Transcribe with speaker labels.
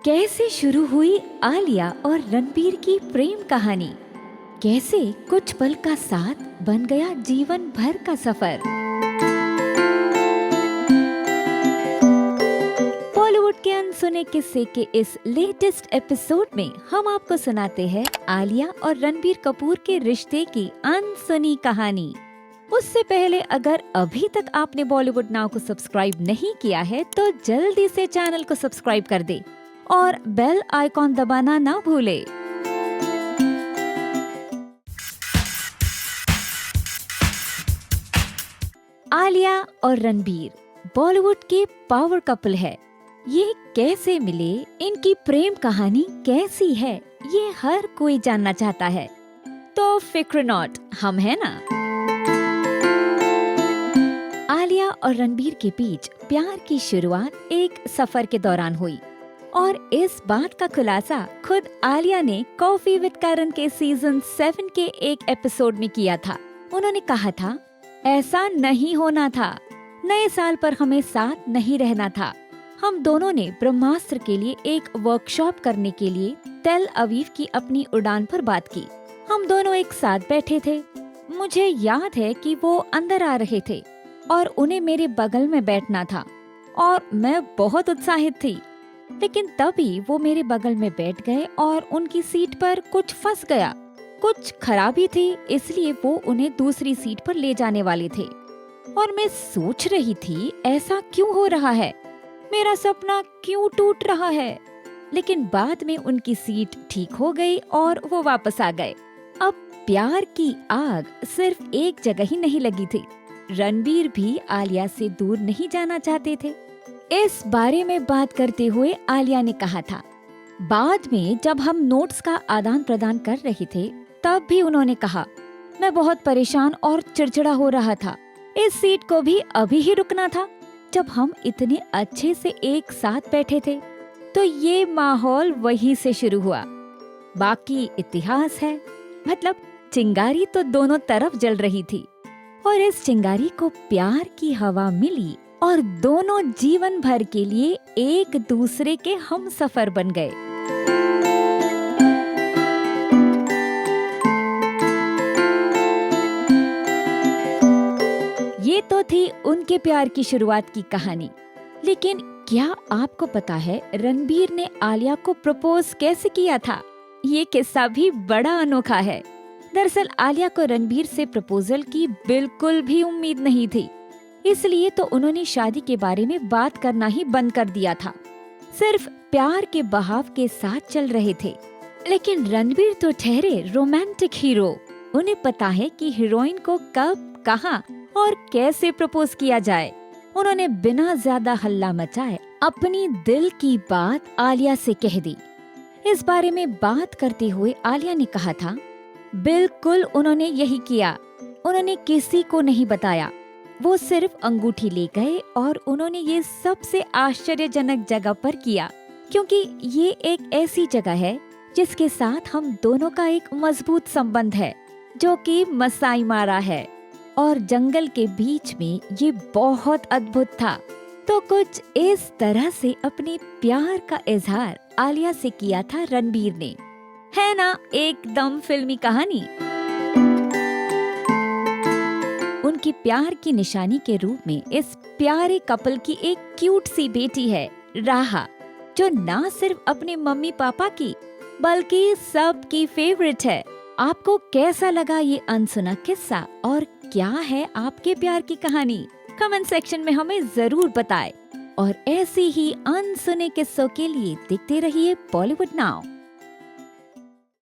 Speaker 1: कैसे शुरू हुई आलिया और रणबीर की प्रेम कहानी। कैसे कुछ पल का साथ बन गया जीवन भर का सफर। बॉलीवुड के अनसुने किस्से के इस लेटेस्ट एपिसोड में हम आपको सुनाते हैं आलिया और रणबीर कपूर के रिश्ते की अनसुनी कहानी। उससे पहले अगर अभी तक आपने बॉलीवुड नाउ को सब्सक्राइब नहीं किया है तो जल्दी से चैनल को सब्सक्राइब कर दे और बेल आइकॉन दबाना ना भूले। आलिया और रणबीर बॉलीवुड के पावर कपल है। ये कैसे मिले, इनकी प्रेम कहानी कैसी है, ये हर कोई जानना चाहता है। तो फिक्र नॉट, हम है ना। आलिया और रणबीर के बीच प्यार की शुरुआत एक सफर के दौरान हुई और इस बात का खुलासा खुद आलिया ने कॉफी विद करण के सीजन 7 के एक एपिसोड में किया था। उन्होंने कहा था, ऐसा नहीं होना था, नए साल पर हमें साथ नहीं रहना था। हम दोनों ने ब्रह्मास्त्र के लिए एक वर्कशॉप करने के लिए तेल अवीव की अपनी उड़ान पर बात की। हम दोनों एक साथ बैठे थे। मुझे याद है कि वो अंदर आ रहे थे और उन्हें मेरे बगल में बैठना था और मैं बहुत उत्साहित थी। लेकिन तभी वो मेरे बगल में बैठ गए और उनकी सीट पर कुछ फंस गया। कुछ खराबी थी, इसलिए वो उन्हें दूसरी सीट पर ले जाने वाले थे। और मैं सोच रही थी, ऐसा क्यों हो रहा है, मेरा सपना क्यों टूट रहा है। लेकिन बाद में उनकी सीट ठीक हो गई और वो वापस आ गए। अब प्यार की आग सिर्फ एक जगह ही नहीं लगी थी। रणबीर भी आलिया से दूर नहीं जाना चाहते थे। इस बारे में बात करते हुए आलिया ने कहा था, बाद में जब हम नोट्स का आदान प्रदान कर रहे थे तब भी उन्होंने कहा, मैं बहुत परेशान और चिड़चिड़ा हो रहा था। इस सीट को भी अभी ही रुकना था जब हम इतने अच्छे से एक साथ बैठे थे। तो ये माहौल वहीं से शुरू हुआ। बाकी इतिहास है। मतलब चिंगारी तो दोनों तरफ जल रही थी और इस चिंगारी को प्यार की हवा मिली और दोनों जीवन भर के लिए एक दूसरे के हमसफर बन गए। ये तो थी उनके प्यार की शुरुआत की कहानी। लेकिन क्या आपको पता है रणबीर ने आलिया को प्रपोज कैसे किया था? ये किस्सा भी बड़ा अनोखा है। दरअसल आलिया को रणबीर से प्रपोजल की बिल्कुल भी उम्मीद नहीं थी, इसलिए तो उन्होंने शादी के बारे में बात करना ही बंद कर दिया था। सिर्फ प्यार के बहाव के साथ चल रहे थे। लेकिन रणबीर तो ठहरे रोमांटिक हीरो। उन्हें पता है कि हीरोइन को कब, कहां और कैसे प्रपोज किया जाए। उन्होंने बिना ज्यादा हल्ला मचाए अपनी दिल की बात आलिया से कह दी। इस बारे में बात करते हुए आलिया ने कहा था, बिल्कुल उन्होंने यही किया। उन्होंने किसी को नहीं बताया। वो सिर्फ अंगूठी ले गए और उन्होंने ये सबसे आश्चर्यजनक जगह पर किया, क्योंकि ये एक ऐसी जगह है जिसके साथ हम दोनों का एक मजबूत संबंध है, जो कि मसाई मारा है। और जंगल के बीच में ये बहुत अद्भुत था। तो कुछ इस तरह से अपने प्यार का इजहार आलिया से किया था रणबीर ने। है ना एकदम फिल्मी कहानी। उनकी प्यार की निशानी के रूप में इस प्यारे कपल की एक क्यूट सी बेटी है राहा, जो ना सिर्फ अपने मम्मी पापा की बल्कि सबकी फेवरेट है। आपको कैसा लगा ये अनसुना किस्सा और क्या है आपके प्यार की कहानी? कमेंट सेक्शन में हमें जरूर बताएं। और ऐसी ही अनसुने किस्सों के लिए देखते रहिए बॉलीवुड नाउ।